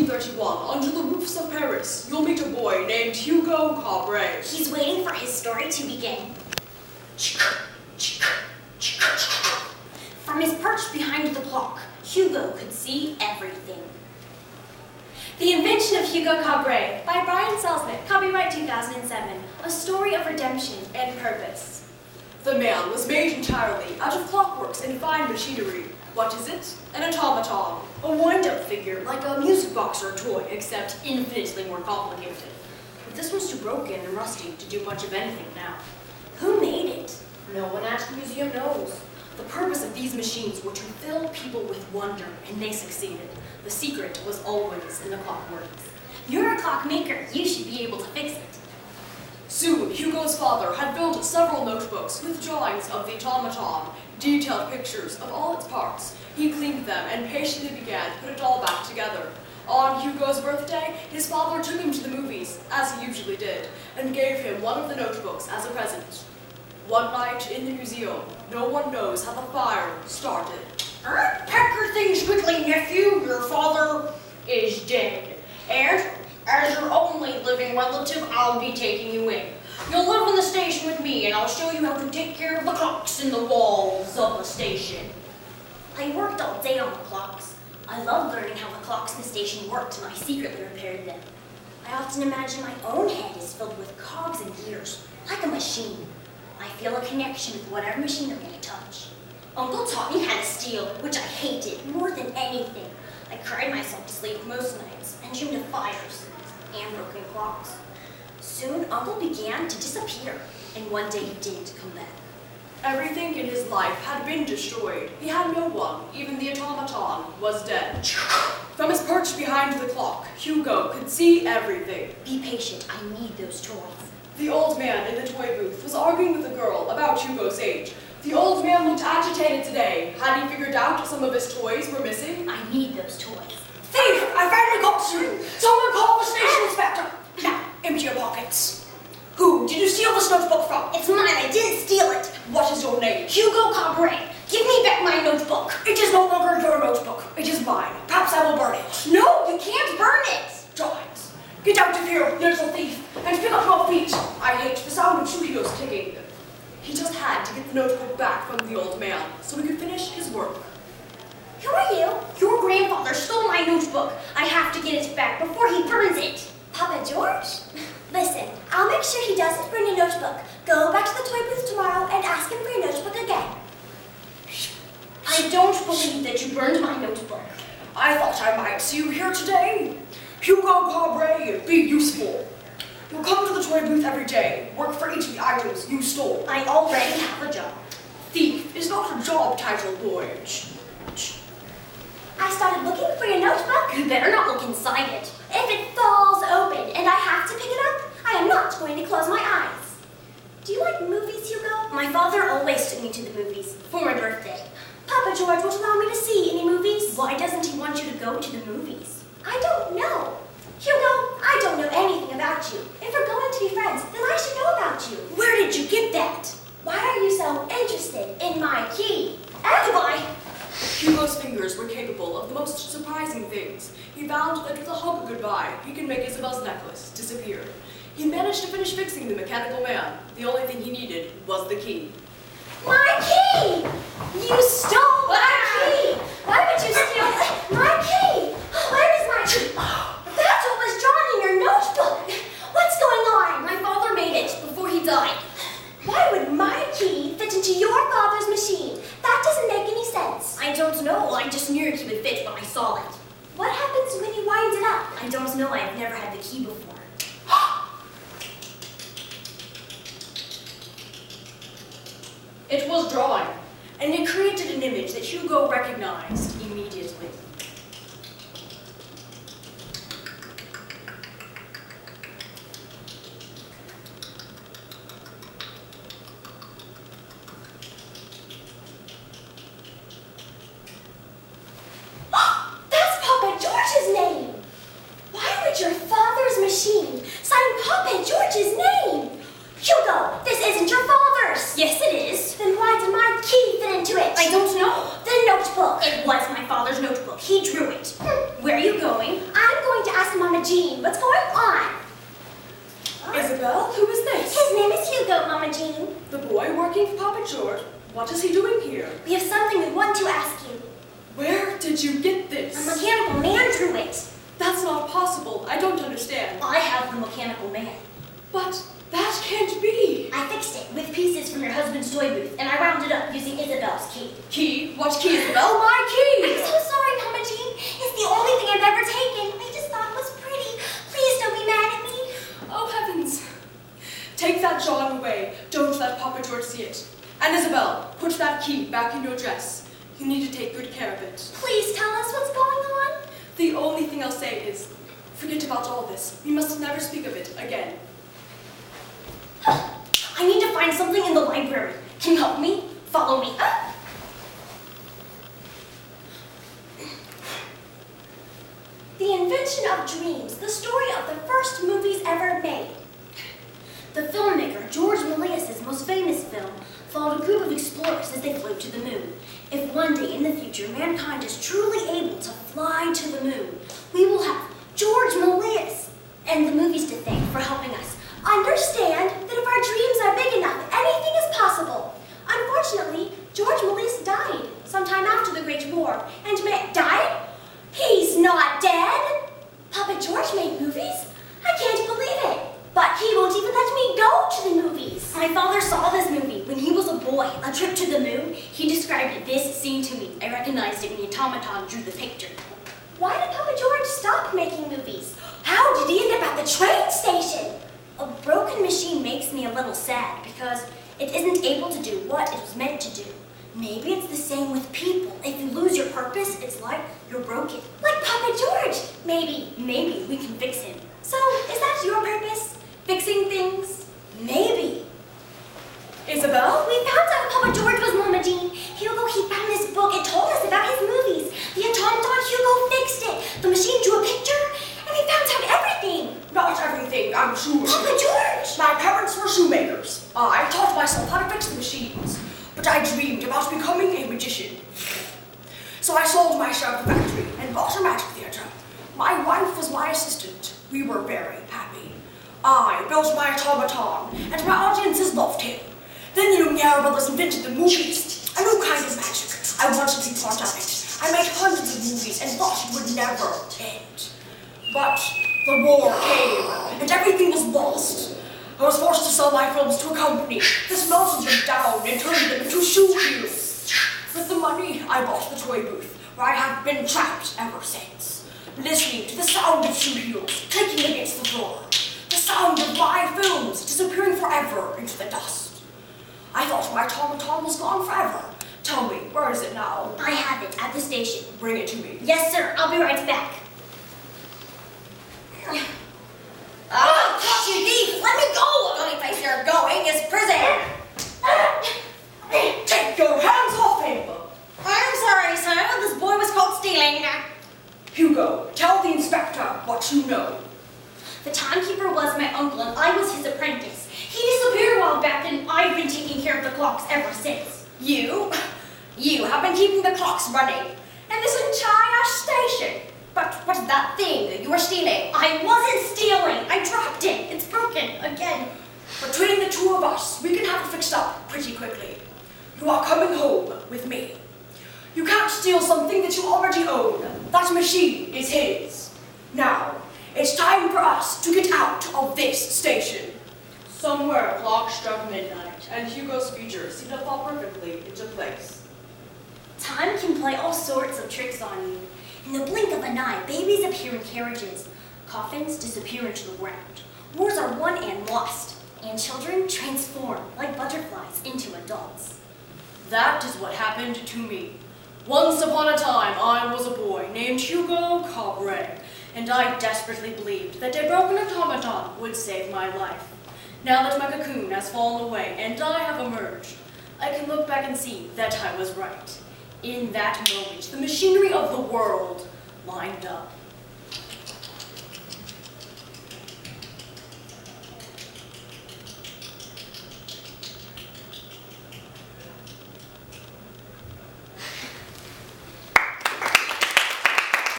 1931, under the roofs of Paris, you'll meet a boy named Hugo Cabret. He's waiting for his story to begin. From his perch behind the clock, Hugo could see everything. The Invention of Hugo Cabret by Brian Selznick, copyright 2007, a story of redemption and purpose. The man was made entirely out of clockworks and fine machinery. What is it? An automaton. A wind-up figure, like a music box or a toy, except infinitely more complicated. But this one's too broken and rusty to do much of anything now. Who made it? No one at the museum knows. The purpose of these machines were to fill people with wonder, and they succeeded. The secret was always in the clockworks. You're a clockmaker. You should be able to fix it. Soon, Hugo's father had built several notebooks with drawings of the automaton, detailed pictures of all its parts. He cleaned them and patiently began to put it all back together. On Hugo's birthday, his father took him to the movies, as he usually did, and gave him one of the notebooks as a present. One night in the museum, no one knows how the fire started. Pack your things quickly, nephew. Your father is dead. And as your only living relative, I'll be taking you in. You'll live in the station with me, and I'll show you how to take care of the clocks in the walls of the station. I worked all day on the clocks. I loved learning how the clocks in the station worked, and I secretly repaired them. I often imagine my own head is filled with cogs and gears, like a machine. I feel a connection with whatever machinery I touch. Uncle taught me how to steal, which I hated more than anything. I cried myself to sleep most nights and dreamed of fires and broken clocks. Soon, Uncle began to disappear, and one day he didn't come back. Everything in his life had been destroyed. He had no one. Even the automaton was dead. From his perch behind the clock, Hugo could see everything. Be patient. I need those toys. The old man in the toy booth was arguing with a girl about Hugo's age. The old man looked agitated today. Had he figured out some of his toys were missing? I need those toys. Thief! I finally got you! Someone call the station inspector! Now, empty your pockets. Who did you steal this notebook from? It's mine. I didn't steal it. What is your name? Hugo Cabret. Give me back my notebook. It is no longer your notebook. It is mine. Perhaps I will burn it. No, you can't burn it. Giants, get out of here, little thief, and pick up your feet. I hate the sound of shoe-heels ticking. He just had to get the notebook back from the old man so he could finish his work. Who are you? Your grandfather stole my notebook. I have to get it back before he burns it. Papa George? Listen, I'll make sure he doesn't burn your notebook. Go back to the toy booth tomorrow and ask him for your notebook again. I don't believe that you burned my notebook. I thought I might see you here today. Hugo Cabret, be useful. You'll come to the toy booth every day, work for each of the items you stole. I already have a job. Thief is not a job title, boy. I started looking for your notebook. You better not look inside it. If it falls open and I have to pick it up, I am not going to close my eyes. Do you like movies, Hugo? My father always took me to the movies for my birthday. Papa George won't allow me to see any movies. Why doesn't he want you to go to the movies? I don't know. Hugo, I don't know anything about you. If we're going to be friends, then I should know about you. Where did you get that? Why are you so interested in my key? Goodbye. Hugo's fingers were capable of the most surprising things. He found that with a hug goodbye, he could make Isabel's necklace disappear. He managed to finish fixing the mechanical man. The only thing he needed was the key. My key! You stole my key! Why would you steal my key? Where is my key? That's what was drawn in your notebook. What's going on? My father made it before he died. Why would my key fit into your father's machine? That doesn't make any sense. I don't know. I just knew your key would fit when I saw it. What happens when you wind it up? I don't know. I've never had the key before. It was drawing, and it created an image that Hugo recognized immediately. That's Papa George's name! Why would your father's machine sign Papa George's name? Hugo, this isn't your father's! Yes, it is. Then why did my key fit into it? I don't know. The notebook. It was my father's notebook. He drew it. Where are you going? I'm going Jean, what's going on? Isabel, who is this? His name is Hugo, Mama Jean. The boy working for Papa George. What is he doing here? We have something we want to ask you. Where did you get this? A mechanical man drew it. That's not possible. I don't understand. I have the mechanical man. But that can't be. I fixed it with pieces from your husband's toy booth, and I wound it up using Isabel's key. Key? What key, Isabel? My key! I'm so sorry, Mama Jean. It's the only thing I've ever taken. I just thought it was pretty. Please don't be mad at me. Oh, heavens. Take that drawing away. Don't let Papa George see it. And Isabel, put that key back in your dress. You need to take good care of it. Please tell us what's going on. The only thing I'll say is, forget about all this. We must never speak of it again. I need to find something in the library. Can you help me? Follow me. The Invention of Dreams, the story of the first movies ever made. The filmmaker, George Méliès' most famous film, followed a group of explorers as they flew to the moon. If one day in the future mankind is truly able to fly to the moon, we will have George Méliès and the movies to thank for helping us understand that if our dreams are big enough, anything is possible. Unfortunately, George Méliès died sometime after the Great War. And died? He's not dead! Papa George made movies? I can't believe it. But he won't even let me go to the movies. My father saw this movie when he was a boy, A Trip to the Moon. He described this scene to me. I recognized it when the automaton drew the picture. Why did Papa George stop making movies? How did he end up at the train station? A broken machine makes me a little sad because it isn't able to do what it was meant to do. Maybe it's the same with people. If you lose your purpose, it's like you're broken. Like Papa George. Maybe we can fix him. So, is that your purpose? Fixing things? Maybe. Isabel? We found out Papa George was Mama Jean. Hugo, he found this book. It told us about his movies. The automaton, Hugo fixed it. The machine drew a picture, and we found out everything. Not everything, I'm sure. Papa George! My parents were shoemakers. I taught myself how to fix the machines, but I dreamed about becoming a magician. So I sold my share of the factory and bought a magic theater. My wife was my assistant. We were very happy. I built my automaton, and my audiences loved him. Then the Lumiere brothers invented the movies, a new kind of magic. I wanted to be part of it. I made hundreds of movies and thought it would never end. But the war came, and everything was lost. I was forced to sell my films to a company that melted them down and turned them into shoe heels. With the money, I bought the toy booth, where I have been trapped ever since, listening to the sound of shoe heels clicking against the floor, the sound of my films disappearing forever into the dust. I thought my automaton was gone forever. Tell me, where is it now? I have it at the station. Bring it to me. Yes, sir. I'll be right back. Caught you thief! Let me go! The only place you're going is prison! Take your hands off him! I'm sorry, sir. This boy was caught stealing. Hugo, tell the inspector what you know. The timekeeper was my uncle, and I was his apprentice. He disappeared a while back, and I've been taking care of the clocks ever since. You have been keeping the clocks running in this entire station. But what's that thing you were stealing? I wasn't stealing. I dropped it. It's broken again. Between the two of us, we can have it fixed up pretty quickly. You are coming home with me. You can't steal something that you already own. That machine is his. Now, it's time for us to get out of this station. Somewhere a clock struck midnight, and Hugo's features seemed to fall perfectly into place. Time can play all sorts of tricks on you. In the blink of an eye, babies appear in carriages. Coffins disappear into the ground. Wars are won and lost. And children transform like butterflies into adults. That is what happened to me. Once upon a time, I was a boy named Hugo Cabret, and I desperately believed that a broken automaton would save my life. Now that my cocoon has fallen away and I have emerged, I can look back and see that I was right. In that moment, the machinery of the world lined up.